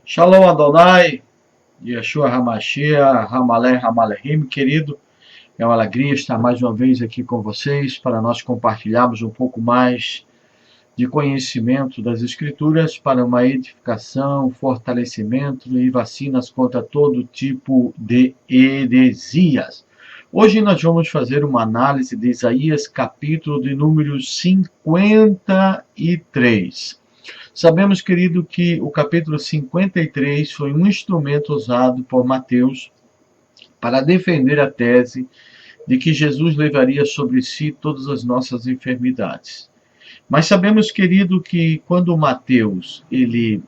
Shalom Adonai, Yeshua HaMashiach, Hamalé Hamalehim, querido. É uma alegria estar mais uma vez aqui com vocês para nós compartilharmos um pouco mais de conhecimento das Escrituras para uma edificação, fortalecimento e vacinas contra todo tipo de heresias. Hoje nós vamos fazer uma análise de Isaías, capítulo de número 53. Sabemos, querido, que o capítulo 53 foi um instrumento usado por Mateus para defender a tese de que Jesus levaria sobre si todas as nossas enfermidades. Mas sabemos, querido, que quando Mateus ele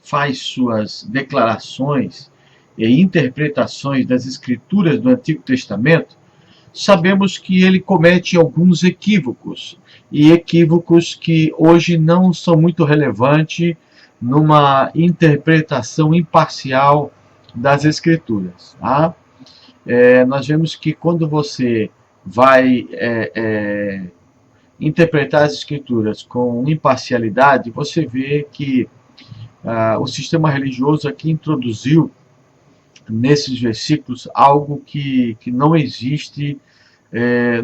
faz suas declarações e interpretações das escrituras do Antigo Testamento, sabemos que ele comete alguns equívocos, e equívocos que hoje não são muito relevantes numa interpretação imparcial das Escrituras. Tá? Nós vemos que quando você vai interpretar as Escrituras com imparcialidade, você vê que o sistema religioso aqui introduziu nesses versículos algo que não existe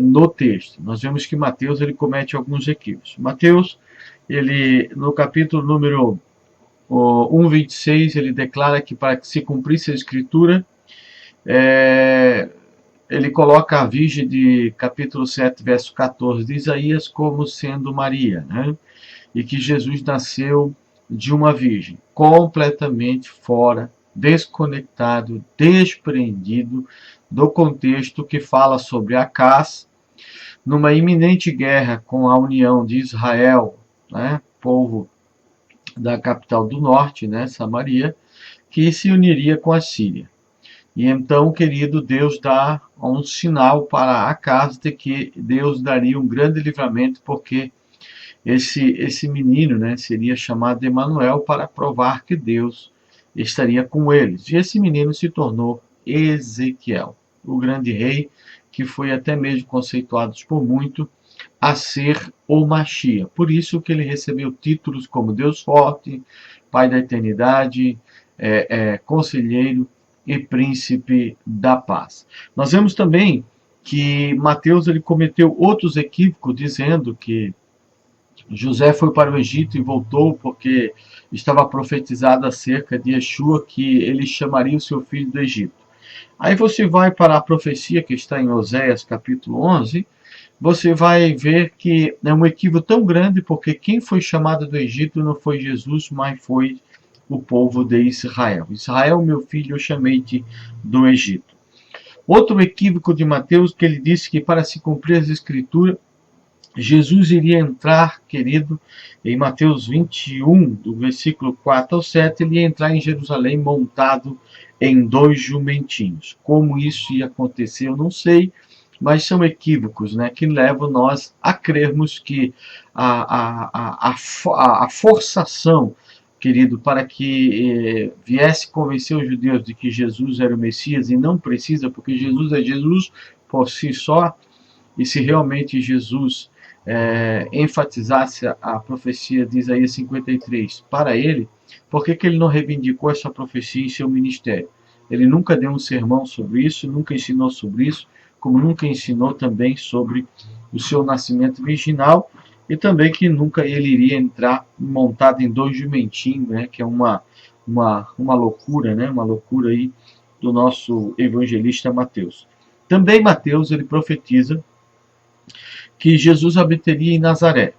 no texto. Nós vemos que Mateus ele comete alguns equívocos. Mateus, ele, no capítulo número 1:26, ele declara que para que se cumprisse a escritura, ele coloca a virgem de capítulo 7, verso 14 de Isaías como sendo Maria, né? E que Jesus nasceu de uma virgem, completamente fora, desconectado, desprendido do contexto que fala sobre Acás, numa iminente guerra com a união de Israel, né, povo da capital do norte, né, Samaria, que se uniria com a Síria. E então, querido, Deus dá um sinal para Acás de que Deus daria um grande livramento, porque esse menino, né, seria chamado Emanuel, para provar que Deus estaria com eles. E esse menino se tornou Ezequiel, o grande rei, que foi até mesmo conceituado por muito a ser o Machia. Por isso que ele recebeu títulos como Deus Forte, Pai da Eternidade, Conselheiro e Príncipe da Paz. Nós vemos também que Mateus ele cometeu outros equívocos, dizendo que José foi para o Egito e voltou porque estava profetizado acerca de Yeshua que ele chamaria o seu filho do Egito. Aí você vai para a profecia que está em Oséias capítulo 11, você vai ver que é um equívoco tão grande, porque quem foi chamado do Egito não foi Jesus, mas foi o povo de Israel. Israel, meu filho, eu chamei-te do Egito. Outro equívoco de Mateus, que ele disse que para se cumprir as escrituras, Jesus iria entrar, querido, em Mateus 21, do versículo 4 ao 7, ele ia entrar em Jerusalém montado em 2 jumentinhos. Como isso ia acontecer, eu não sei, mas são equívocos, né, que levam nós a crermos que a forçação, querido, para que viesse convencer os judeus de que Jesus era o Messias, e não precisa, porque Jesus é Jesus por si só, e se realmente Jesus enfatizasse a profecia de Isaías 53 para ele, por que ele não reivindicou essa profecia em seu ministério? Ele nunca deu um sermão sobre isso, nunca ensinou sobre isso, como nunca ensinou também sobre o seu nascimento virginal, e também que nunca ele iria entrar montado em 2 jumentinhos, né, que é uma loucura, né, uma loucura aí do nosso evangelista Mateus. Também Mateus ele profetiza que Jesus habitaria em Nazaré,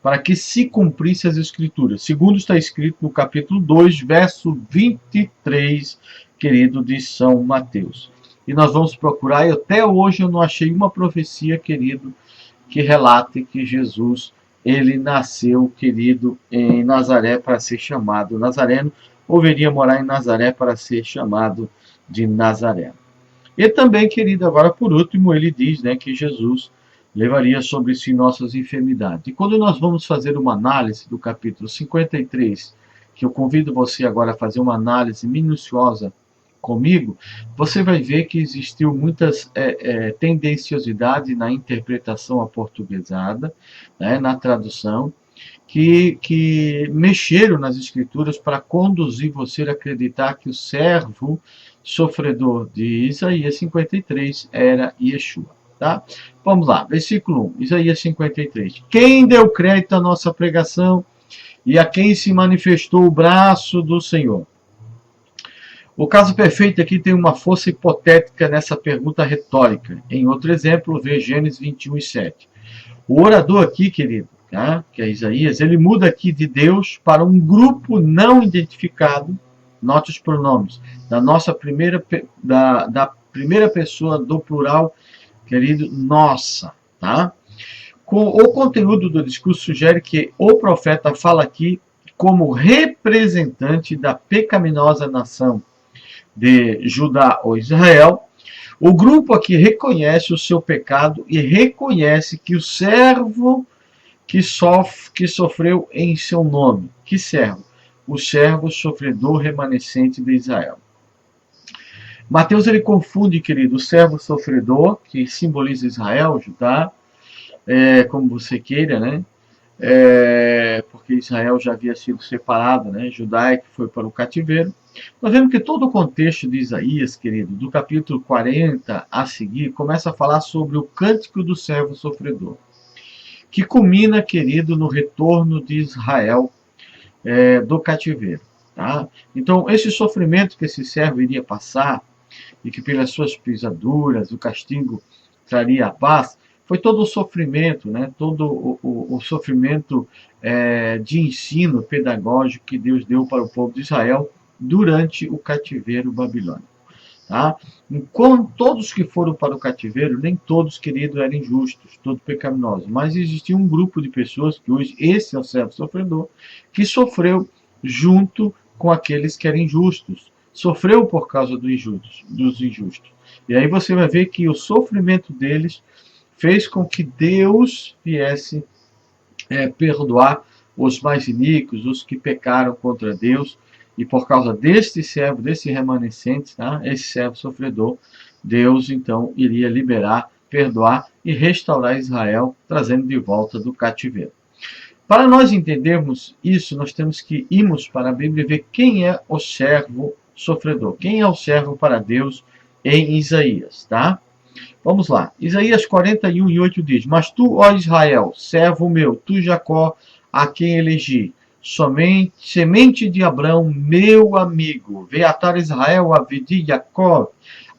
para que se cumprisse as Escrituras, segundo está escrito no capítulo 2, verso 23, querido, de São Mateus. E nós vamos procurar, e até hoje eu não achei uma profecia, querido, que relate que Jesus, ele nasceu, querido, em Nazaré para ser chamado Nazareno, ou viria morar em Nazaré para ser chamado de Nazareno. E também, querido, agora por último, ele diz, né, que Jesus levaria sobre si nossas enfermidades. E quando nós vamos fazer uma análise do capítulo 53, que eu convido você agora a fazer uma análise minuciosa comigo, você vai ver que existiu muitas tendenciosidades na interpretação aportuguesada, né, na tradução, que mexeram nas Escrituras para conduzir você a acreditar que o servo sofredor de Isaías 53 era Yeshua. Tá? Vamos lá, versículo 1, Isaías 53. Quem deu crédito à nossa pregação e a quem se manifestou o braço do Senhor? O caso perfeito aqui tem uma força hipotética nessa pergunta retórica. Em outro exemplo, vê Gênesis 21:7. O orador aqui, querido, tá? Que é Isaías, ele muda aqui de Deus para um grupo não identificado, note os pronomes, da primeira pessoa do plural, querido, nossa, tá? O conteúdo do discurso sugere que o profeta fala aqui como representante da pecaminosa nação de Judá ou Israel. O grupo aqui reconhece o seu pecado e reconhece que o servo que sofreu em seu nome. Que servo? O servo sofredor remanescente de Israel. Mateus ele confunde, querido, o servo sofredor, que simboliza Israel, Judá, como você queira, né? Porque Israel já havia sido separado, né? Judá que foi para o cativeiro. Nós vemos que todo o contexto de Isaías, querido, do capítulo 40 a seguir, começa a falar sobre o cântico do servo sofredor, que culmina, querido, no retorno de Israel do cativeiro. Tá? Então, esse sofrimento que esse servo iria passar, e que pelas suas pisaduras o castigo traria a paz, foi todo o sofrimento, né? Todo o sofrimento de ensino pedagógico que Deus deu para o povo de Israel durante o cativeiro babilônico. Tá? Enquanto todos que foram para o cativeiro, nem todos, queridos, eram injustos, todos pecaminosos, mas existia um grupo de pessoas, que hoje esse é o servo sofredor, que sofreu junto com aqueles que eram injustos, sofreu por causa dos injustos. E aí você vai ver que o sofrimento deles fez com que Deus viesse perdoar os mais iníquos, os que pecaram contra Deus, e por causa deste servo, desse remanescente, tá? Esse servo sofredor, Deus então iria liberar, perdoar e restaurar Israel, trazendo de volta do cativeiro. Para nós entendermos isso, nós temos que irmos para a Bíblia e ver quem é o servo sofredor, quem é o servo para Deus em Isaías, tá? Vamos lá, Isaías 41:8 diz: Mas tu, ó Israel, servo meu, tu Jacó, a quem elegi, semente de Abraão, meu amigo, Veatar Israel, Avedi Jacob,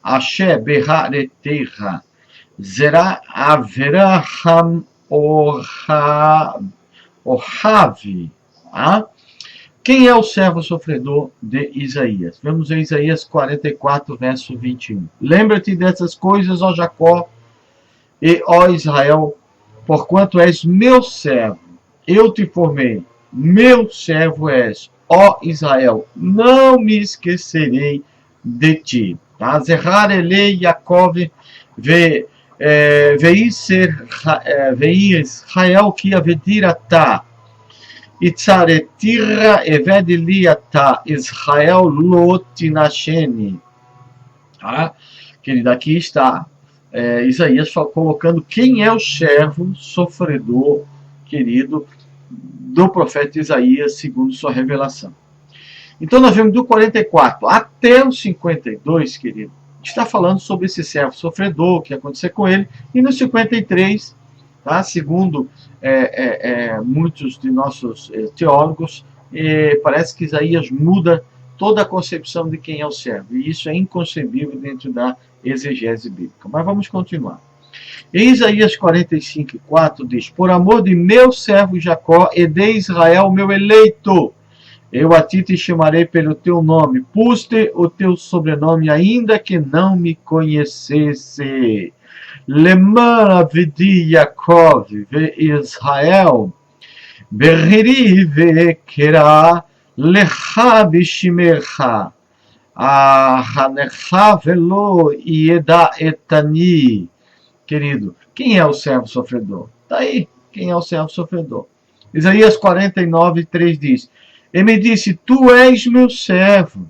Asher Behareteha, Zerá Averaham Ohavi. Quem é o servo sofredor de Isaías? Vamos em Isaías 44, verso 21. Lembra-te dessas coisas, ó Jacó, e ó Israel, porquanto és meu servo, eu te formei, meu servo és, ó Israel, não me esquecerei de ti. Zerrar elei Jacob, veí Israel que avedirata, Itzaretira evediliata, Israel lotinasheni. Querido, aqui está Isaías colocando quem é o servo sofredor, querido, do profeta Isaías, segundo sua revelação. Então nós vemos do 44 até o 52, querido, está falando sobre esse servo sofredor, o que aconteceu com ele, e no 53, tá, segundo muitos de nossos teólogos, parece que Isaías muda toda a concepção de quem é o servo, e isso é inconcebível dentro da exegese bíblica. Mas vamos continuar. Em Isaías 45:4 diz: Por amor de meu servo Jacó e de Israel, meu eleito, eu a ti te chamarei pelo teu nome, pus-te o teu sobrenome, ainda que não me conhecesse. Lemar avedi Jacob ve Israel, berri ve kera lecha bishimercha, ahanecha velo ieda etani. Querido, quem é o servo sofredor? Está aí, quem é o servo sofredor? Isaías 49:3 diz: E me disse, tu és meu servo,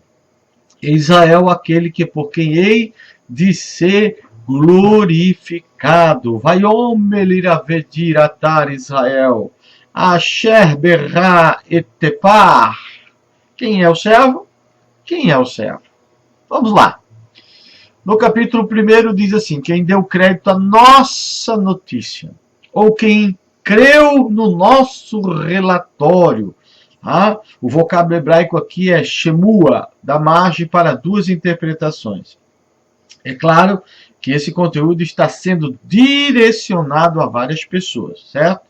Israel, aquele que por quem hei de ser glorificado. Vai omeliravedirar Israel, Asher berra etepar. Quem é o servo? Quem é o servo? Vamos lá. No capítulo 1 diz assim: quem deu crédito à nossa notícia, ou quem creu no nosso relatório. O vocábulo hebraico aqui é shemua, dá margem para duas interpretações. É claro que esse conteúdo está sendo direcionado a várias pessoas, certo?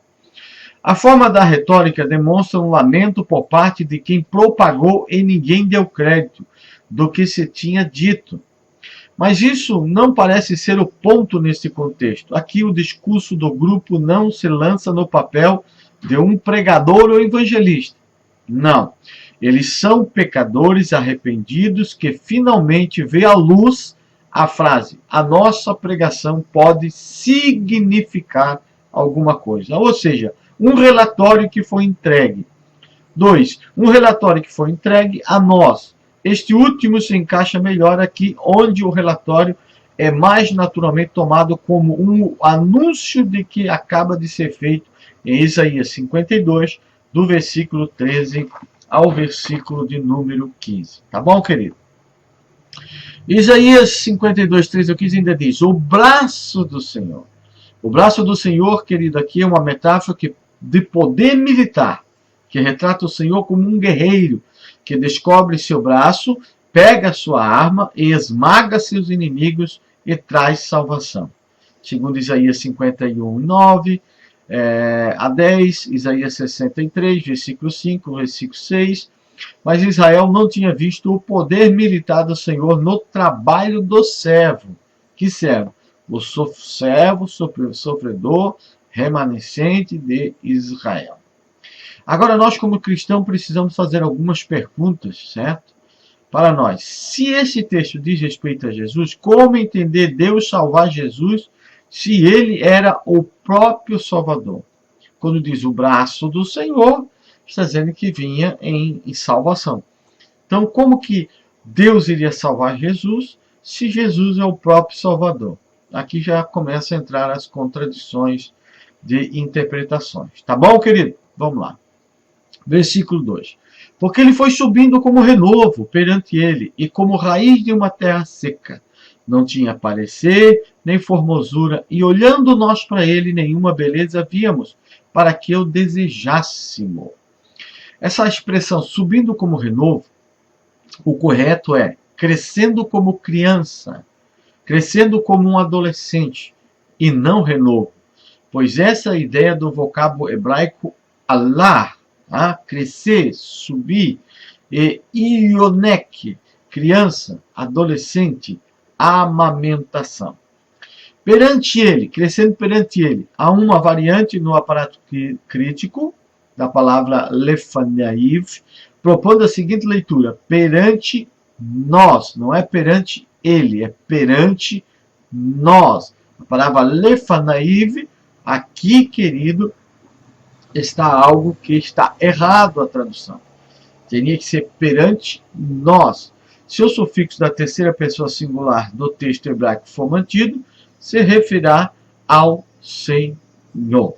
A forma da retórica demonstra um lamento por parte de quem propagou e ninguém deu crédito do que se tinha dito. Mas isso não parece ser o ponto nesse contexto. Aqui o discurso do grupo não se lança no papel de um pregador ou evangelista. Não. Eles são pecadores arrependidos que finalmente vê à luz a frase: a nossa pregação pode significar alguma coisa. Ou seja, um relatório que foi entregue. 2. Um relatório que foi entregue a nós. Este último se encaixa melhor aqui, onde o relatório é mais naturalmente tomado como um anúncio de que acaba de ser feito em Isaías 52, do versículo 13 ao versículo de número 15. Tá bom, querido? Isaías 52, 13 ao 15 ainda diz: o braço do Senhor. O braço do Senhor, querido, aqui é uma metáfora de poder militar, que retrata o Senhor como um guerreiro que descobre seu braço, pega sua arma e esmaga seus inimigos e traz salvação. Segundo Isaías 51, 9 a 10, Isaías 63, versículo 5, versículo 6. Mas Israel não tinha visto o poder militar do Senhor no trabalho do servo. Que servo? O servo sofredor remanescente de Israel. Agora, nós como cristãos precisamos fazer algumas perguntas, certo? Para nós, se esse texto diz respeito a Jesus, como entender Deus salvar Jesus se ele era o próprio Salvador? Quando diz o braço do Senhor, está dizendo que vinha em salvação. Então, como que Deus iria salvar Jesus se Jesus é o próprio Salvador? Aqui já começa a entrar as contradições de interpretações. Tá bom, querido? Vamos lá. Versículo 2. Porque ele foi subindo como renovo perante ele, e como raiz de uma terra seca. Não tinha parecer, nem formosura, e olhando nós para ele, nenhuma beleza víamos, para que o desejássemos. Essa expressão, subindo como renovo, o correto é crescendo como criança, crescendo como um adolescente, e não renovo. Pois essa é a ideia do vocábulo hebraico alar, crescer, subir, e ionek, criança, adolescente, amamentação. Perante ele, crescendo perante ele, há uma variante no aparato crítico da palavra lefanaiv, propondo a seguinte leitura: perante nós, não é perante ele, é perante nós. A palavra lefanaiv, aqui, querido, está algo que está errado a tradução. Teria que ser perante nós. Se o sufixo da terceira pessoa singular do texto hebraico for mantido, se referirá ao Senhor.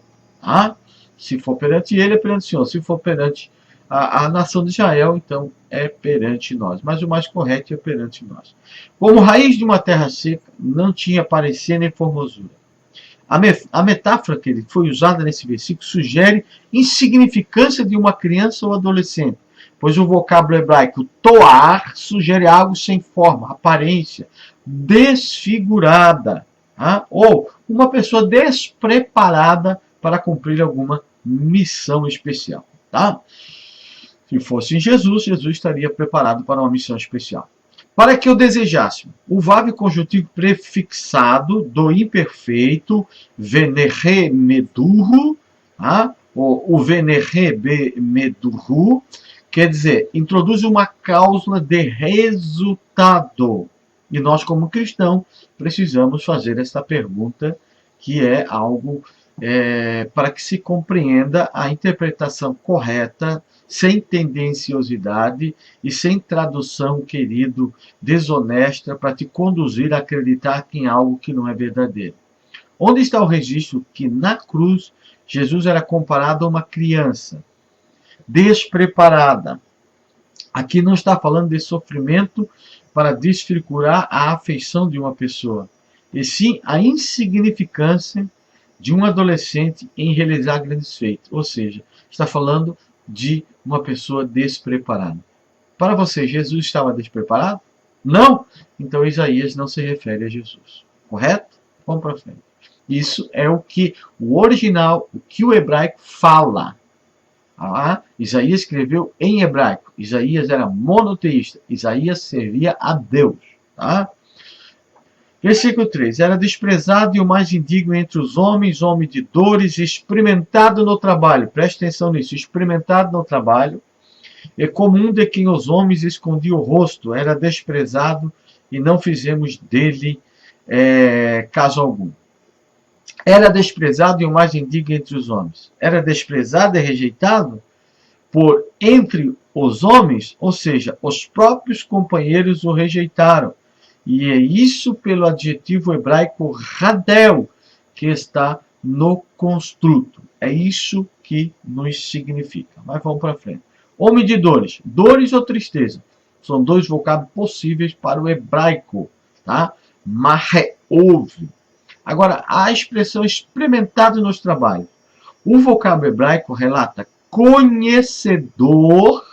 Se for perante ele, é perante o Senhor. Se for perante a nação de Israel, então é perante nós. Mas o mais correto é perante nós. Como raiz de uma terra seca, não tinha parecer nem formosura. A metáfora que foi usada nesse versículo sugere insignificância de uma criança ou adolescente, pois o vocábulo hebraico toar sugere algo sem forma, aparência, desfigurada, ou uma pessoa despreparada para cumprir alguma missão especial. Se fosse em Jesus, Jesus estaria preparado para uma missão especial. Para que o desejássemos, o verbo conjuntivo prefixado do imperfeito venerre medurro, o venerre medurro, quer dizer, introduz uma cláusula de resultado. E nós, como cristãos, precisamos fazer esta pergunta, que é algo para que se compreenda a interpretação correta, sem tendenciosidade e sem tradução, querido, desonesta, para te conduzir a acreditar em algo que não é verdadeiro. Onde está o registro que na cruz Jesus era comparado a uma criança despreparada. Aqui não está falando de sofrimento para desfigurar a afeição de uma pessoa, e sim a insignificância de um adolescente em realizar grandes feitos. Ou seja, está falando de uma pessoa despreparada. Para você, Jesus estava despreparado? Não? Então Isaías não se refere a Jesus. Correto? Vamos para frente. Isso é o que o original, o que o hebraico fala. Isaías escreveu em hebraico. Isaías era monoteísta. Isaías servia a Deus. Tá? Versículo 3. Era desprezado e o mais indigno entre os homens, homem de dores, experimentado no trabalho. Preste atenção nisso. Experimentado no trabalho. É comum de quem os homens escondiam o rosto. Era desprezado e não fizemos dele caso algum. Era desprezado e o mais indigno entre os homens. Era desprezado e rejeitado por entre os homens, ou seja, os próprios companheiros o rejeitaram. E é isso pelo adjetivo hebraico radel, que está no construto. É isso que nos significa. Mas vamos para frente. Homem de dores. Dores ou tristeza. São dois vocábulos possíveis para o hebraico. Tá? Maheov. Agora, a expressão experimentado nos trabalhos. O vocábulo hebraico relata conhecedor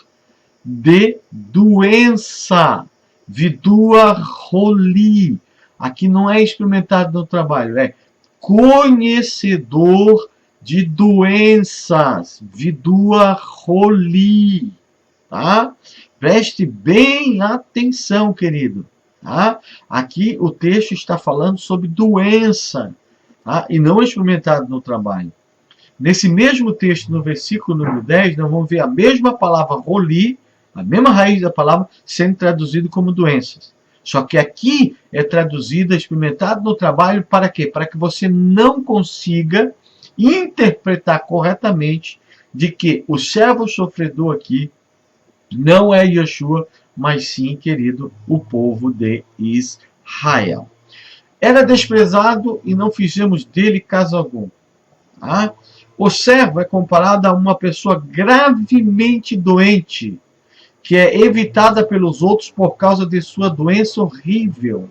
de doença. Vidua roli. Aqui não é experimentado no trabalho, é conhecedor de doenças. Vidua roli. Tá? Preste bem atenção, querido. Tá? Aqui o texto está falando sobre doença, tá? E não experimentado no trabalho. Nesse mesmo texto, no versículo número 10, nós vamos ver a mesma palavra roli, a mesma raiz da palavra, sendo traduzido como doenças. Só que aqui é traduzida, experimentado no trabalho, para quê? Para que você não consiga interpretar corretamente de que o servo sofredor aqui não é Yeshua, mas sim, querido, o povo de Israel. Era desprezado e não fizemos dele caso algum. Tá? O servo é comparado a uma pessoa gravemente doente, que é evitada pelos outros por causa de sua doença horrível.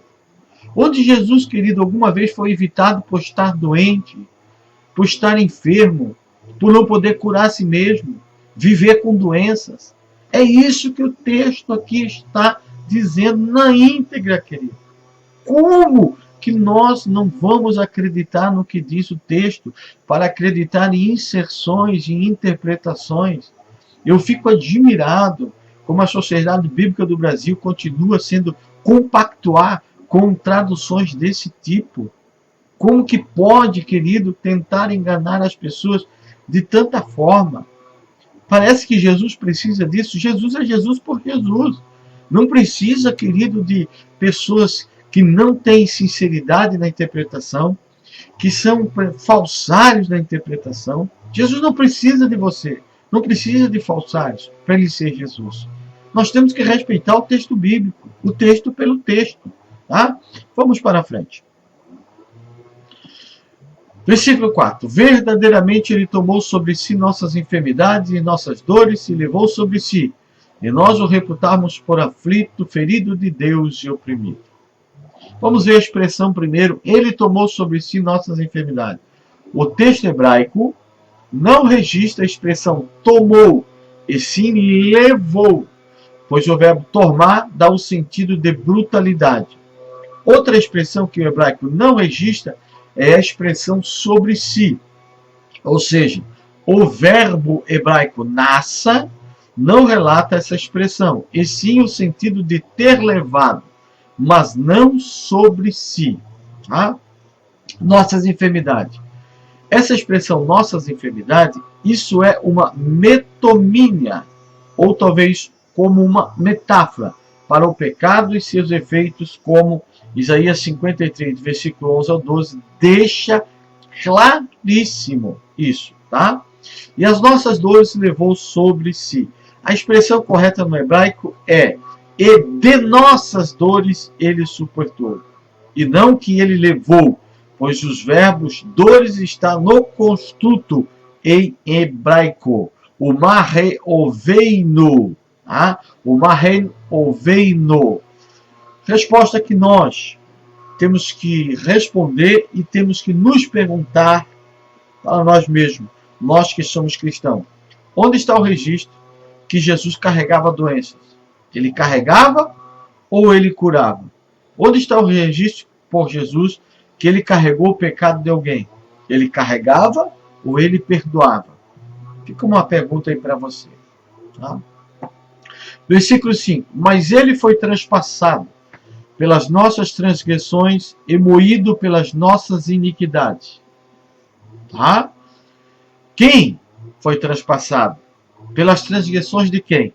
Onde Jesus, querido, alguma vez foi evitado por estar doente, por estar enfermo, por não poder curar a si mesmo, viver com doenças? É isso que o texto aqui está dizendo na íntegra, querido. Como que nós não vamos acreditar no que diz o texto para acreditar em inserções e interpretações? Eu fico admirado como a Sociedade Bíblica do Brasil continua sendo compactuar com traduções desse tipo. Como que pode, querido, tentar enganar as pessoas de tanta forma? Parece que Jesus precisa disso. Jesus é Jesus por Jesus. Não precisa, querido, de pessoas que não têm sinceridade na interpretação, que são falsários na interpretação. Jesus não precisa de você. Não precisa de falsários para ele ser Jesus. Nós temos que respeitar o texto bíblico. O texto pelo texto. Tá? Vamos para frente. Versículo 4. Verdadeiramente ele tomou sobre si nossas enfermidades e nossas dores e levou sobre si. E nós o reputamos por aflito, ferido de Deus e oprimido. Vamos ver a expressão primeiro. Ele tomou sobre si nossas enfermidades. O texto hebraico não registra a expressão tomou, e sim levou, pois o verbo tomar dá o sentido de brutalidade. Outra expressão que o hebraico não registra é a expressão sobre si. Ou seja, o verbo hebraico nassa não relata essa expressão, e sim o sentido de ter levado, mas não sobre si. Tá? Nossas enfermidades. Essa expressão nossas enfermidades, isso é uma metomínia, ou talvez como uma metáfora para o pecado e seus efeitos, como Isaías 53, versículo 11 ao 12, deixa claríssimo isso, tá? E as nossas dores levou sobre si. A expressão correta no hebraico é e de nossas dores ele suportou. E não que ele levou, pois os verbos dores está no construto em hebraico. O marreoveino. Tá? O marreoveino. Resposta que nós temos que responder e temos que nos perguntar para nós mesmos, nós que somos cristãos. Onde está o registro que Jesus carregava doenças? Ele carregava ou ele curava? Onde está o registro por Jesus que ele carregou o pecado de alguém? Ele carregava ou ele perdoava? Fica uma pergunta aí para você. Tá? Versículo 5. Mas ele foi transpassado pelas nossas transgressões e moído pelas nossas iniquidades. Tá? Quem foi transpassado? Pelas transgressões de quem?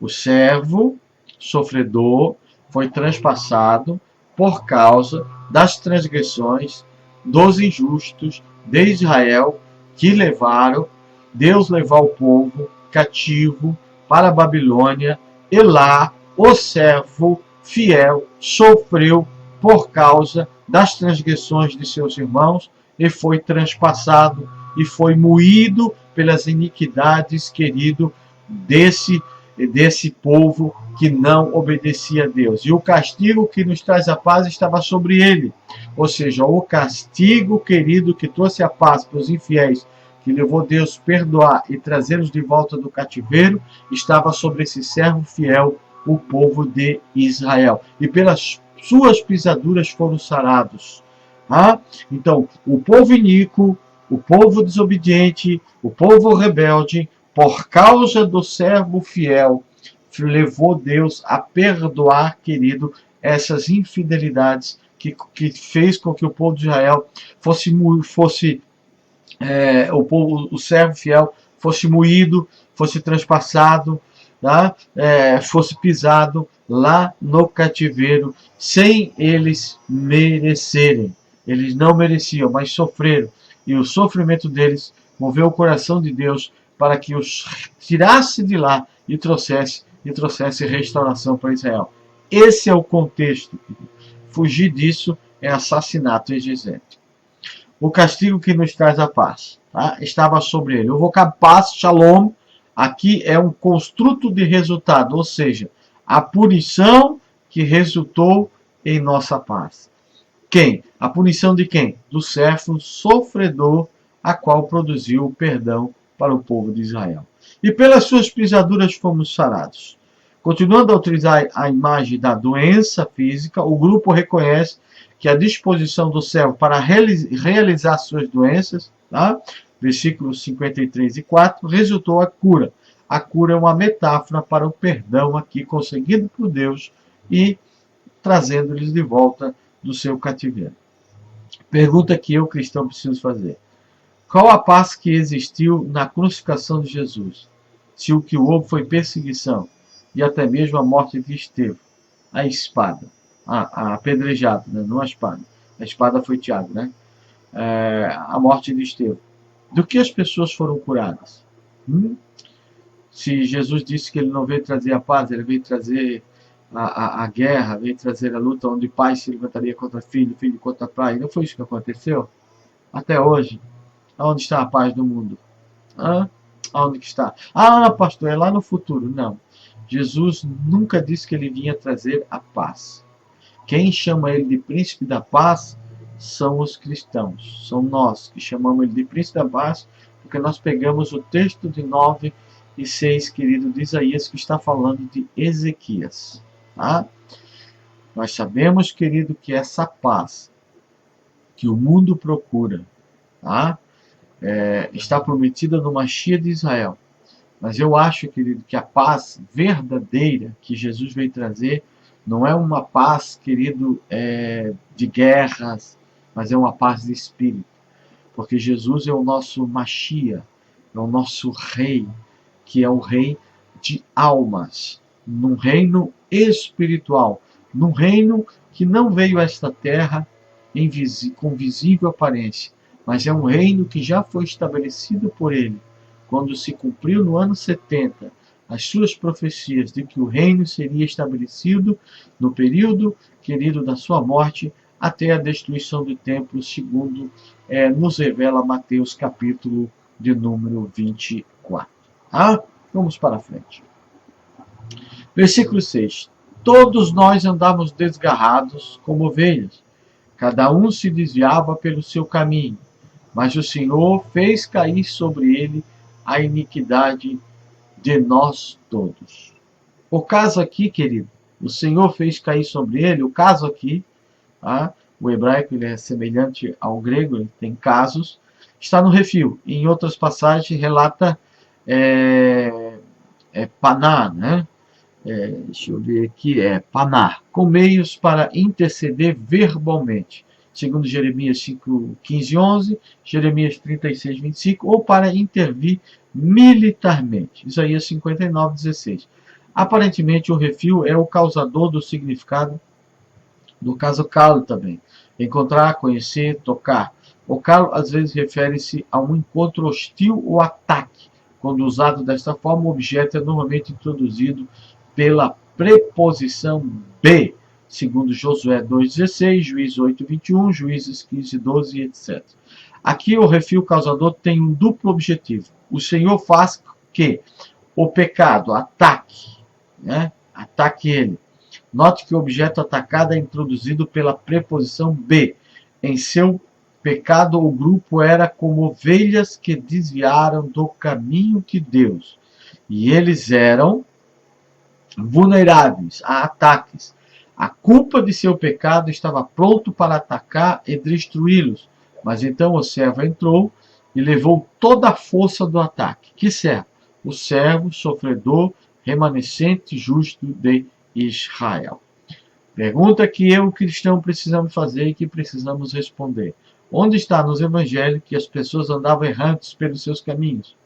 O servo sofredor foi transpassado por causa das transgressões dos injustos de Israel que levaram, Deus levou o povo cativo para a Babilônia e lá o servo fiel sofreu por causa das transgressões de seus irmãos e foi transpassado e foi moído pelas iniquidades, querido, desse povo que não obedecia a Deus. E o castigo que nos traz a paz estava sobre ele. Ou seja, o castigo, querido, que trouxe a paz para os infiéis, que levou Deus a perdoar e trazê-los de volta do cativeiro, estava sobre esse servo fiel, o povo de Israel. E pelas suas pisaduras foram sarados. Ah? Então, o povo iníquo, o povo desobediente, o povo rebelde, por causa do servo fiel, levou Deus a perdoar, querido, essas infidelidades que fez com que o povo de Israel o servo fiel fosse moído, fosse transpassado, tá? Fosse pisado lá no cativeiro, sem eles merecerem. Eles não mereciam, mas sofreram. E o sofrimento deles moveu o coração de Deus para que os tirasse de lá e trouxesse restauração para Israel. Esse é o contexto. Fugir disso é assassinato exegético. O castigo que nos traz a paz, tá? Estava sobre ele. O vocábulo paz, shalom, aqui é um construto de resultado, ou seja, a punição que resultou em nossa paz. Quem? A punição de quem? Do servo sofredor, a qual produziu o perdão para o povo de Israel. E pelas suas pisaduras fomos sarados. Continuando a utilizar a imagem da doença física, o grupo reconhece que a disposição do servo para realizar suas doenças, tá? Versículos 53 e 4, resultou a cura. A cura é uma metáfora para o perdão aqui conseguido por Deus e trazendo-lhes de volta do seu cativeiro. Pergunta que eu, cristão, preciso fazer. Qual a paz que existiu na crucificação de Jesus? Se o que houve foi perseguição e até mesmo a morte de Estevão, a espada, a apedrejada, né? Não a espada. A espada foi Tiago, né? A morte de Estevão. Do que as pessoas foram curadas? Se Jesus disse que ele não veio trazer a paz, ele veio trazer a guerra, veio trazer a luta onde pai se levantaria contra filho, filho contra pai. Não foi isso que aconteceu? Até hoje. Onde está a paz do mundo? Onde que está? Pastor, é lá no futuro. Não. Jesus nunca disse que ele vinha trazer a paz. Quem chama ele de príncipe da paz são os cristãos. São nós que chamamos ele de príncipe da paz, porque nós pegamos o texto de 9 e 6, querido, de Isaías, que está falando de Ezequias. Tá? Nós sabemos, querido, que essa paz que o mundo procura, tá? Está prometida no Mashiach de Israel. Mas eu acho, querido, que a paz verdadeira que Jesus veio trazer não é uma paz, querido, de guerras, mas é uma paz de espírito. Porque Jesus é o nosso Mashiach, é o nosso rei, que é o rei de almas, num reino espiritual, num reino que não veio a esta terra com visível aparência, mas é um reino que já foi estabelecido por ele, quando se cumpriu no ano 70 as suas profecias de que o reino seria estabelecido no período, querido, da sua morte, até a destruição do templo, segundo nos revela Mateus capítulo de número 24. Ah, vamos para frente. Versículo 6. Todos nós andamos desgarrados como ovelhas, cada um se desviava pelo seu caminho, mas o Senhor fez cair sobre ele a iniquidade de nós todos. O caso aqui, querido, o Senhor fez cair sobre ele, o caso aqui, tá? O hebraico ele é semelhante ao grego, ele tem casos, está no refil. Em outras passagens relata paná, né? Deixa eu ver aqui, paná, com meios para interceder verbalmente, segundo Jeremias 5, 15 e 11, Jeremias 36, 25, ou para intervir militarmente, Isaías 59, 16. Aparentemente, o refil é o causador do significado do caso calo também. Encontrar, conhecer, tocar. O calo, às vezes, refere-se a um encontro hostil ou ataque. Quando usado desta forma, o objeto é normalmente introduzido pela preposição B, segundo Josué 2,16, Juízes 8,21, Juízes 15,12, etc. Aqui o refil causador tem um duplo objetivo. O Senhor faz que o pecado ataque, né? Ataque ele. Note que o objeto atacado é introduzido pela preposição B. Em seu pecado, o grupo era como ovelhas que desviaram do caminho de Deus. E eles eram vulneráveis a ataques. A culpa de seu pecado estava pronto para atacar e destruí-los. Mas então o servo entrou e levou toda a força do ataque. Que servo? O servo sofredor, remanescente justo de Israel. Pergunta que eu, cristão, precisamos fazer e que precisamos responder. Onde está nos evangelhos que as pessoas andavam errantes pelos seus caminhos?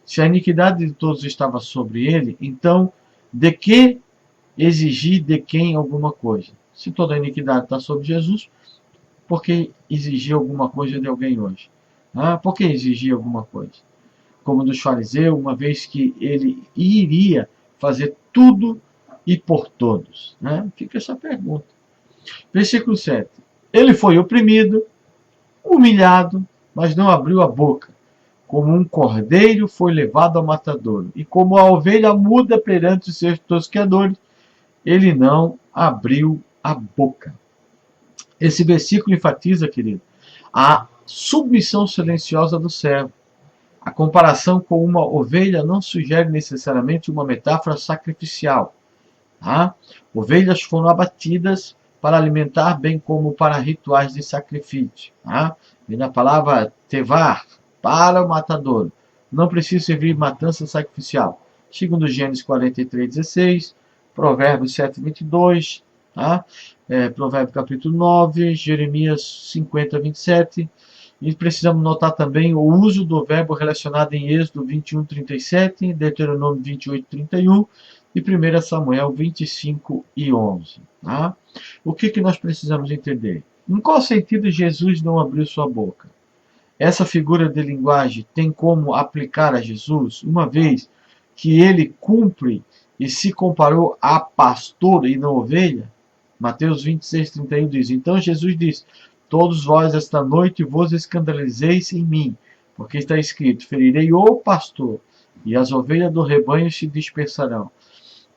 Se a iniquidade de todos estava sobre ele, então de que exigir de quem alguma coisa? Se toda a iniquidade está sobre Jesus, por que exigir alguma coisa de alguém hoje? Por que exigir alguma coisa? Como dos fariseus, uma vez que ele iria fazer tudo e por todos. Fica essa pergunta. Versículo 7. Ele foi oprimido, humilhado, mas não abriu a boca. Como um cordeiro foi levado ao matadouro, e como a ovelha muda perante os seus tosqueadores, ele não abriu a boca. Esse versículo enfatiza, querido, a submissão silenciosa do servo. A comparação com uma ovelha não sugere necessariamente uma metáfora sacrificial. Ovelhas foram abatidas para alimentar, bem como para rituais de sacrifício. Vem na palavra tevar, para o matadouro. Não precisa servir matança sacrificial. Segundo Gênesis 43:16, Provérbios 7:22, Provérbios capítulo 9, Jeremias 50:27. E precisamos notar também o uso do verbo relacionado em Êxodo 21:37, Deuteronômio 28:31 e 1 Samuel 25:11. O que nós precisamos entender? Em qual sentido Jesus não abriu sua boca? Essa figura de linguagem tem como aplicar a Jesus, uma vez que ele cumpre e se comparou a pastor e não ovelha? Mateus 26:31 diz, então Jesus diz, todos vós esta noite vos escandalizeis em mim, porque está escrito, ferirei o pastor, e as ovelhas do rebanho se dispersarão.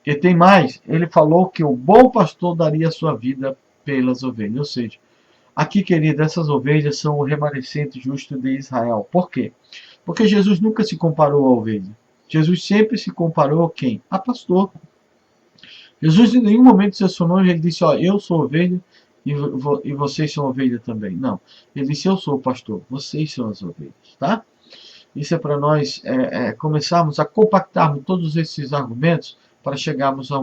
E tem mais, ele falou que o bom pastor daria a sua vida pelas ovelhas. Ou seja, aqui, querido, essas ovelhas são o remanescente justo de Israel. Por quê? Porque Jesus nunca se comparou a ovelha. Jesus sempre se comparou a quem? A pastor. Jesus em nenhum momento se assumiu e ele disse, eu sou ovelha e vocês são ovelha também. Não. Ele disse, eu sou o pastor, vocês são as ovelhas. Tá? Isso é para nós começarmos a compactarmos todos esses argumentos para chegarmos a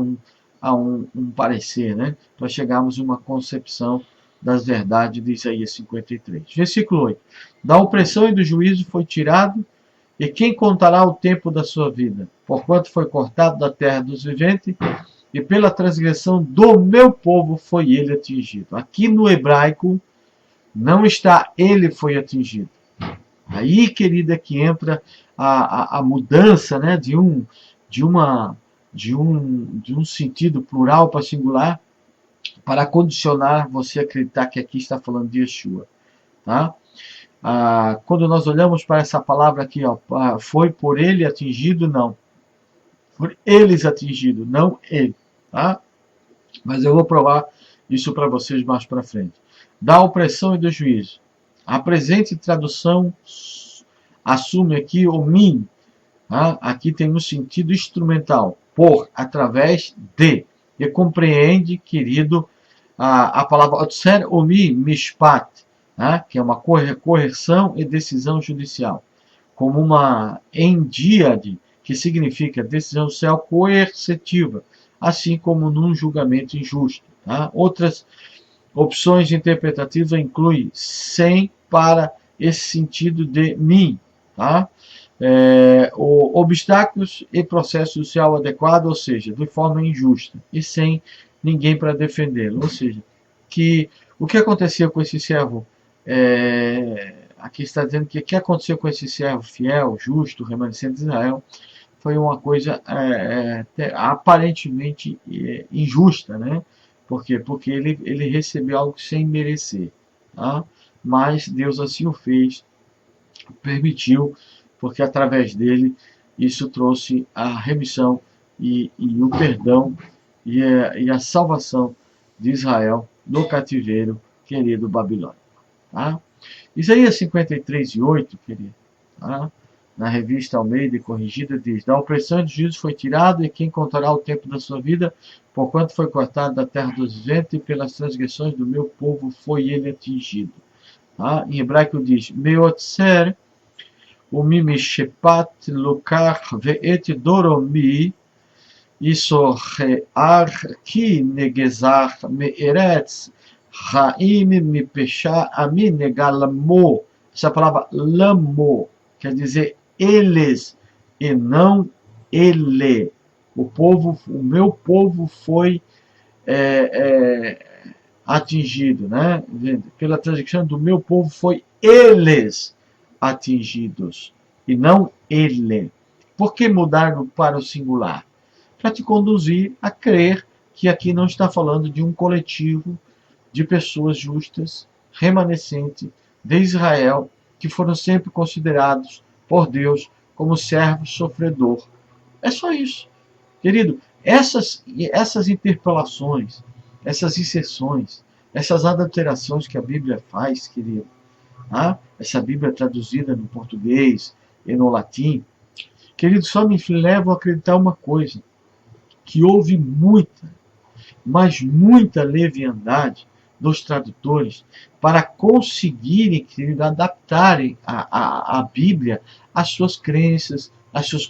um parecer, para chegarmos a uma concepção das verdades de Isaías 53. Versículo 8. Da opressão e do juízo foi tirado, e quem contará o tempo da sua vida? Porquanto foi cortado da terra dos viventes, e pela transgressão do meu povo foi ele atingido. Aqui no hebraico não está ele foi atingido. Aí, querida, que entra a mudança de um sentido plural para singular, para condicionar você a acreditar que aqui está falando de Yeshua. Tá? Quando nós olhamos para essa palavra aqui, ó, foi por ele atingido, não. Por eles atingido, não ele. Tá? Mas eu vou provar isso para vocês mais para frente. Da opressão e do juízo. A presente tradução assume aqui o min. Tá? Aqui tem um sentido instrumental. Por, através de. E compreende, querido, a palavra otser omi mishpat, tá? Que é uma correção e decisão judicial. Como uma endíade, que significa decisão judicial coercitiva, assim como num julgamento injusto. Tá? Outras opções interpretativas incluem sem para esse sentido de mim. Tá? Obstáculos e processo social adequado, ou seja, de forma injusta e sem ninguém para defendê-lo. Ou seja, que o que aconteceu com esse servo, aqui está dizendo que o que aconteceu com esse servo fiel, justo, remanescente de Israel, foi uma coisa aparentemente injusta, né? Por quê? Porque ele recebeu algo sem merecer. Tá? Mas Deus assim o fez, permitiu, porque através dele isso trouxe a remissão e o perdão e a salvação de Israel do cativeiro, querido Babilônia. Tá? Isaías 53:8, querido, tá? Na revista Almeida e Corrigida, diz: da opressão e do juízo foi tirado, e quem contará o tempo da sua vida, porquanto foi cortado da terra dos viventes, e pelas transgressões do meu povo foi ele atingido. Tá? Em hebraico diz: Meotzer umimishepat lukach ve'et doromi isorear ki negezar me'eretz Raim me pechá a mim negalamo. Essa palavra lamo quer dizer eles e não ele. O meu povo foi atingido, né? Pela transgressão do meu povo foi eles atingidos e não ele. Por que mudar para o singular? Para te conduzir a crer que aqui não está falando de um coletivo de pessoas justas, remanescentes de Israel, que foram sempre considerados por Deus como servo sofredor. É só isso. Querido, essas interpolações, essas inserções, essas adulterações que a Bíblia faz, querido, essa Bíblia traduzida no português e no latim, querido, só me levam a acreditar uma coisa, que houve muita, mas muita leviandade dos tradutores para conseguirem, querido, adaptarem a Bíblia às suas crenças, às suas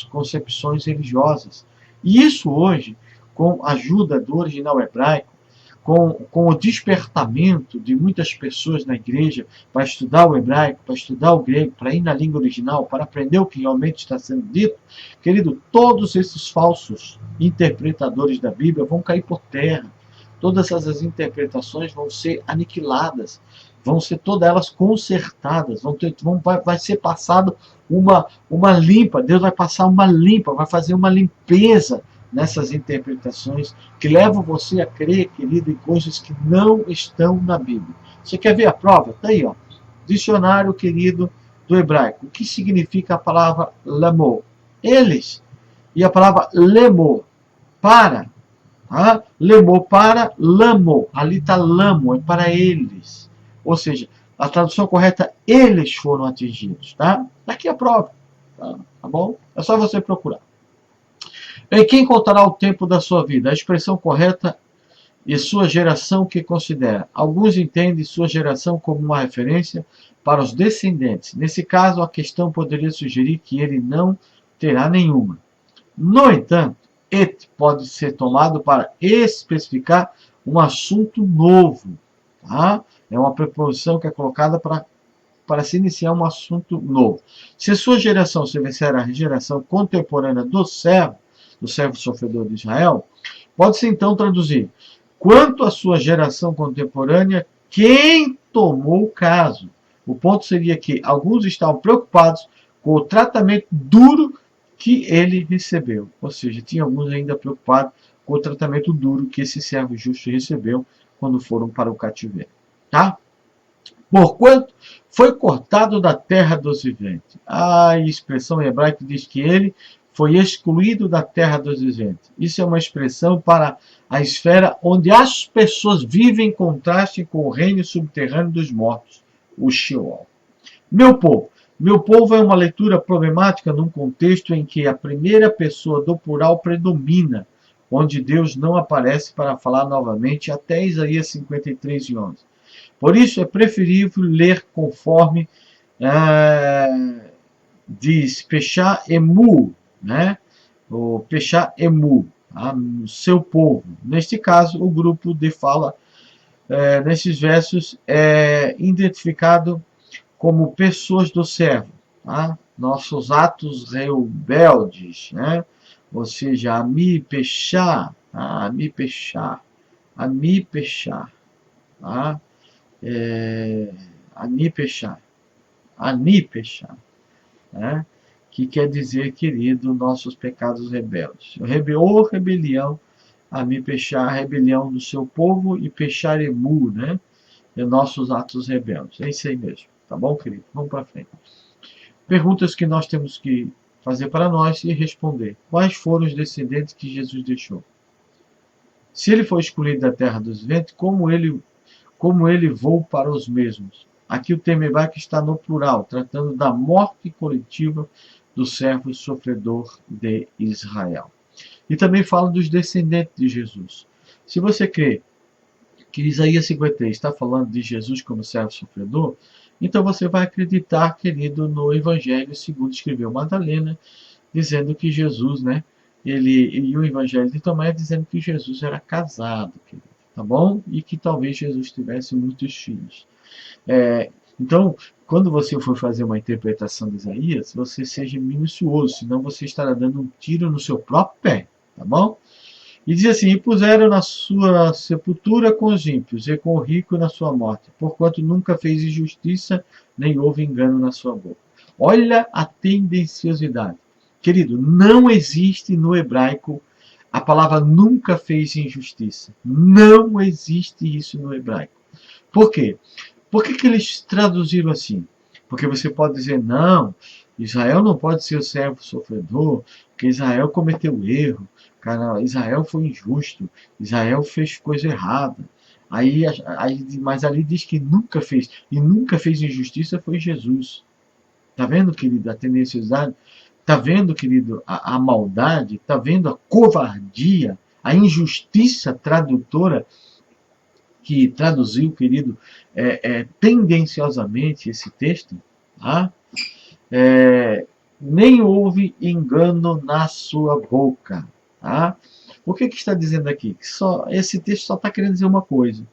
concepções religiosas. E isso hoje, com a ajuda do original hebraico, com o despertamento de muitas pessoas na igreja para estudar o hebraico, para estudar o grego, para ir na língua original, para aprender o que realmente está sendo dito, querido, todos esses falsos interpretadores da Bíblia vão cair por terra. Todas essas interpretações vão ser aniquiladas, vão ser todas elas consertadas, vai ser passado uma limpa, Deus vai passar uma limpa, vai fazer uma limpeza nessas interpretações que levam você a crer, querido, em coisas que não estão na Bíblia. Você quer ver a prova? Está aí, ó. Dicionário, querido, do hebraico. O que significa a palavra lamo? Eles. E a palavra lemo, para. Tá? Lemo, para, lamo. Ali está lamo, é para eles. Ou seja, a tradução correta, eles foram atingidos. Tá? Daqui a prova. Tá bom? É só você procurar. E quem contará o tempo da sua vida? A expressão correta e sua geração que considera. Alguns entendem sua geração como uma referência para os descendentes. Nesse caso, a questão poderia sugerir que ele não terá nenhuma. No entanto, et pode ser tomado para especificar um assunto novo. Tá? É uma preposição que é colocada para se iniciar um assunto novo. Se sua geração se vencer a geração contemporânea do servo sofredor de Israel, pode-se então traduzir: quanto à sua geração contemporânea, quem tomou o caso? O ponto seria que alguns estavam preocupados com o tratamento duro que ele recebeu. Ou seja, tinha alguns ainda preocupados com o tratamento duro que esse servo justo recebeu quando foram para o cativeiro. Tá? Porquanto foi cortado da terra dos viventes. A expressão hebraica diz que ele foi excluído da terra dos viventes. Isso é uma expressão para a esfera onde as pessoas vivem em contraste com o reino subterrâneo dos mortos, o Sheol. Meu povo. Meu povo é uma leitura problemática num contexto em que a primeira pessoa do plural predomina, onde Deus não aparece para falar novamente até Isaías 53:11. Por isso é preferível ler conforme diz Peshá Emu, né? O Peshá Emu, o seu povo. Neste caso, o grupo de fala nesses versos é identificado como pessoas do servo, tá? Nossos atos rebeldes, né? Ou seja, Ami Peshá, Ami Peshá, Ami Peshá, tá? Anipechá, Anipechá, né? Que quer dizer, querido, nossos pecados rebeldes. Ou rebelião, Anipechá, rebelião do seu povo, e Pecharemu, né? De nossos atos rebeldes. É isso aí mesmo, tá bom, querido? Vamos para frente. Perguntas que nós temos que fazer para nós e responder. Quais foram os descendentes que Jesus deixou? Se ele foi escolhido da terra dos ventos, como ele voou para os mesmos. Aqui o termo hebraico está no plural, tratando da morte coletiva do servo sofredor de Israel. E também fala dos descendentes de Jesus. Se você crê que Isaías 53 está falando de Jesus como servo sofredor, então você vai acreditar, querido, no Evangelho segundo escreveu Madalena, dizendo que Jesus, né? E o Evangelho de Tomé dizendo que Jesus era casado, querido, tá bom? E que talvez Jesus tivesse muitos filhos. Então, quando você for fazer uma interpretação de Isaías, você seja minucioso, senão você estará dando um tiro no seu próprio pé, tá bom? E diz assim: e puseram na sua sepultura com os ímpios, e com o rico na sua morte, porquanto nunca fez injustiça, nem houve engano na sua boca. Olha a tendenciosidade. Querido, não existe no hebraico a palavra nunca fez injustiça. Não existe isso no hebraico. Por quê? Por que eles traduziram assim? Porque você pode dizer, não, Israel não pode ser o servo sofredor, porque Israel cometeu erro, cara, Israel foi injusto, Israel fez coisa errada. Mas ali diz que nunca fez, e nunca fez injustiça foi Jesus. Tá vendo, querido, a tendenciosidade? Tá vendo, querido, a maldade? Tá vendo a covardia, a injustiça tradutora que traduziu, querido, tendenciosamente esse texto? Tá? Nem houve engano na sua boca. Tá? O que está dizendo aqui? Esse texto só está querendo dizer uma coisa.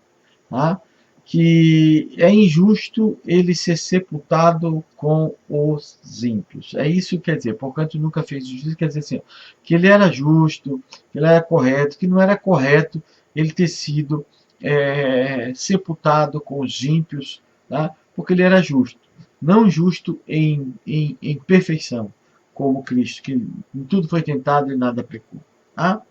Tá? Que é injusto ele ser sepultado com os ímpios. É isso que quer dizer. Portanto, nunca fez justiça. Quer dizer assim, que ele era justo, que ele era correto, que não era correto ele ter sido sepultado com os ímpios, tá? Porque ele era justo. Não justo em perfeição, como Cristo, que em tudo foi tentado e nada pecou. Tá?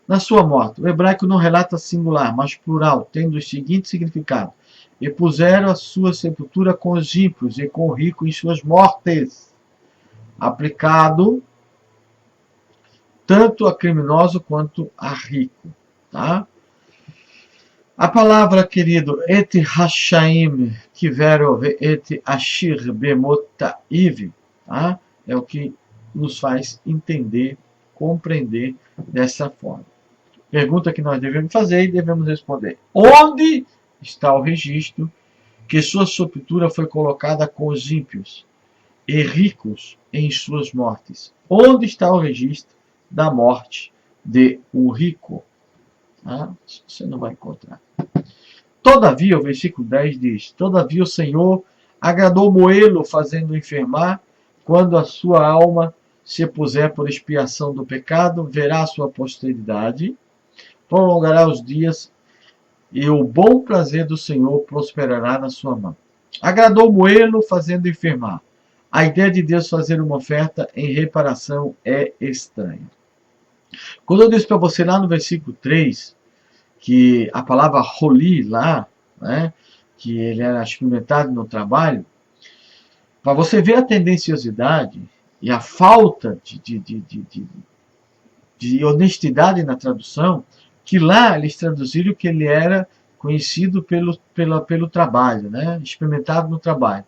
Na sua morte, o hebraico não relata singular, mas plural, tendo o seguinte significado: e puseram a sua sepultura com os ímpios e com o rico em suas mortes, aplicado tanto a criminoso quanto a rico. Tá? A palavra, querido, et hashaim, que vero et ashir bemotaiv, tá? É o que nos faz entender, compreender dessa forma. Pergunta que nós devemos fazer e devemos responder: onde está o registro que sua sepultura foi colocada com os ímpios e ricos em suas mortes? Onde está o registro da morte de um rico? Ah, você não vai encontrar. Todavia, o versículo 10 diz: todavia o Senhor agradou Moelo, fazendo enfermar, quando a sua alma se puser por expiação do pecado, verá a sua posteridade, prolongará os dias, e o bom prazer do Senhor prosperará na sua mão. Agradou Moelo, fazendo enfermar. A ideia de Deus fazer uma oferta em reparação é estranha. Quando eu disse para você lá no versículo 3, que a palavra roli lá, né, que ele era experimentado no trabalho, para você ver a tendenciosidade e a falta de honestidade na tradução, que lá eles traduziram que ele era conhecido pelo trabalho, né, experimentado no trabalho.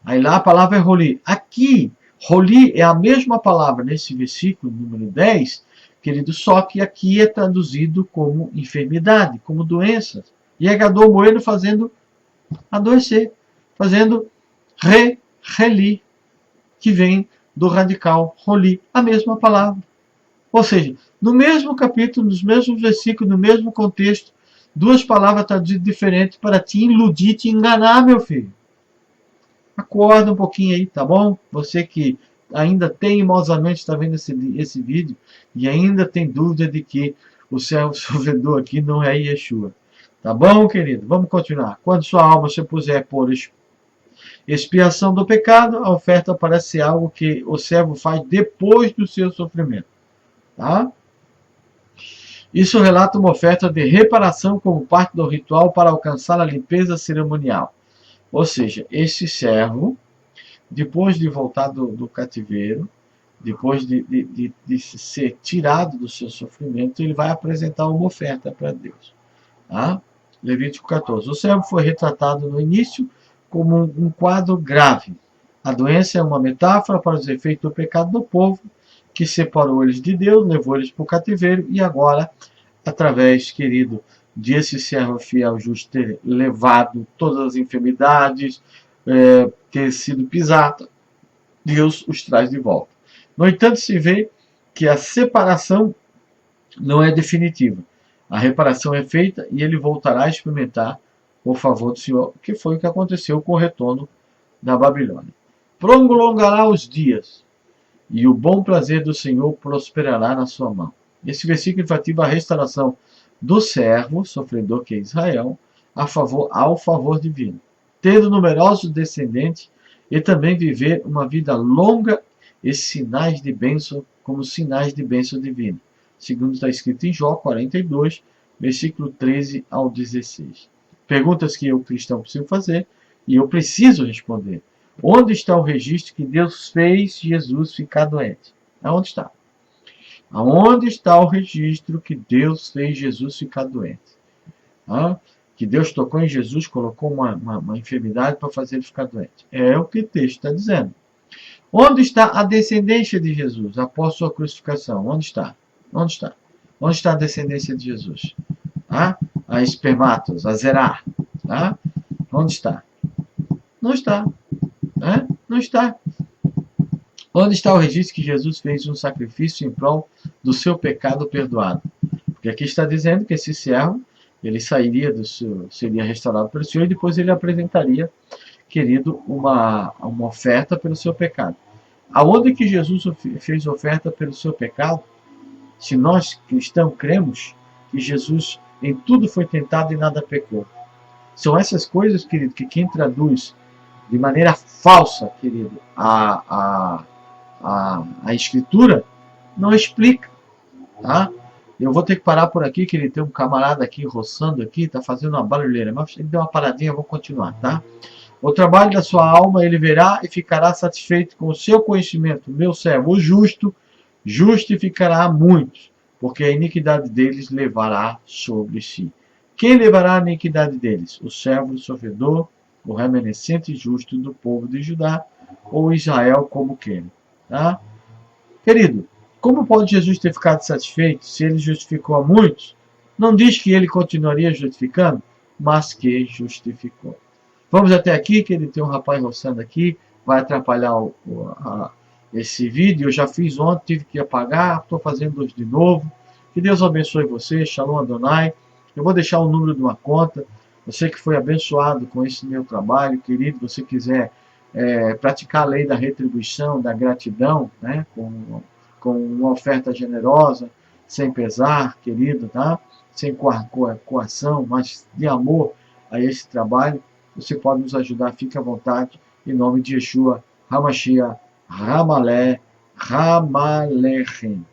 Aí lá a palavra é roli. Aqui, roli é a mesma palavra nesse versículo número 10, querido, só que aqui é traduzido como enfermidade, como doença. E é Gadol Moeno fazendo adoecer, fazendo reli, que vem do radical roli, a mesma palavra. Ou seja, no mesmo capítulo, nos mesmos versículos, no mesmo contexto, duas palavras traduzidas diferentes para te iludir, te enganar, meu filho. Acorda um pouquinho aí, tá bom? Você que ainda teimosamente está vendo esse vídeo e ainda tem dúvida de que o servo sofredor aqui não é Yeshua. Tá bom, querido? Vamos continuar. Quando sua alma se puser por expiação do pecado, a oferta parece ser algo que o servo faz depois do seu sofrimento. Tá? Isso relata uma oferta de reparação como parte do ritual para alcançar a limpeza cerimonial. Ou seja, esse servo, depois de voltar do cativeiro, depois de ser tirado do seu sofrimento, ele vai apresentar uma oferta para Deus. Tá? Levítico 14. O servo foi retratado no início como um quadro grave. A doença é uma metáfora para os efeitos do pecado do povo, que separou eles de Deus, levou eles para o cativeiro, e agora, através, querido, desse servo fiel justo ter levado todas as enfermidades, ter sido pisado, Deus os traz de volta. No entanto, se vê que a separação não é definitiva. A reparação é feita e ele voltará a experimentar o favor do Senhor, que foi o que aconteceu com o retorno da Babilônia. Prolongará os dias, e o bom prazer do Senhor prosperará na sua mão. Esse versículo enfatizza a restauração do servo, sofredor que é Israel, ao favor divino, tendo numerosos descendentes e também viver uma vida longa e sinais de bênção, como sinais de bênção divina. Segundo está escrito em Jó 42, versículo 13 ao 16. Perguntas que eu, cristão, preciso fazer e eu preciso responder. Onde está o registro que Deus fez Jesus ficar doente? Aonde está? Aonde está o registro que Deus fez Jesus ficar doente? Que Deus tocou em Jesus, colocou uma enfermidade para fazer ele ficar doente. É o que o texto está dizendo. Onde está a descendência de Jesus após sua crucificação? Onde está? Onde está? Onde está a descendência de Jesus? A espermatos, a Zerá. Onde está? Não está. Não está. Onde está o registro que Jesus fez um sacrifício em prol do seu pecado perdoado? Porque aqui está dizendo que esse servo, ele seria restaurado pelo Senhor e depois ele apresentaria, querido, uma oferta pelo seu pecado. Aonde que Jesus fez oferta pelo seu pecado? Se nós cristãos cremos que Jesus em tudo foi tentado e nada pecou. São essas coisas, querido, que quem traduz de maneira falsa, querido, a Escritura, não explica. Tá? Eu vou ter que parar por aqui, que ele tem um camarada aqui roçando aqui, está fazendo uma barulheira, mas ele deu uma paradinha, eu vou continuar, tá? O trabalho da sua alma ele verá e ficará satisfeito com o seu conhecimento. Meu servo, o justo, justificará muitos, porque a iniquidade deles levará sobre si. Quem levará a iniquidade deles? O servo sofredor, o remanescente justo do povo de Judá, ou Israel como queira. Tá? Querido, como pode Jesus ter ficado satisfeito se ele justificou a muitos? Não diz que ele continuaria justificando, mas que justificou. Vamos até aqui, que ele tem um rapaz roçando aqui, vai atrapalhar esse vídeo. Eu já fiz ontem, tive que apagar, estou fazendo hoje de novo. Que Deus abençoe você, Shalom Adonai. Eu vou deixar o número de uma conta. Você que foi abençoado com esse meu trabalho, querido, você quiser praticar a lei da retribuição, da gratidão, né, com uma oferta generosa, sem pesar, querido, tá? Sem coação, mas de amor a esse trabalho, você pode nos ajudar, fique à vontade, em nome de Yeshua, Hamashiach, Ramalé, Ramalechem.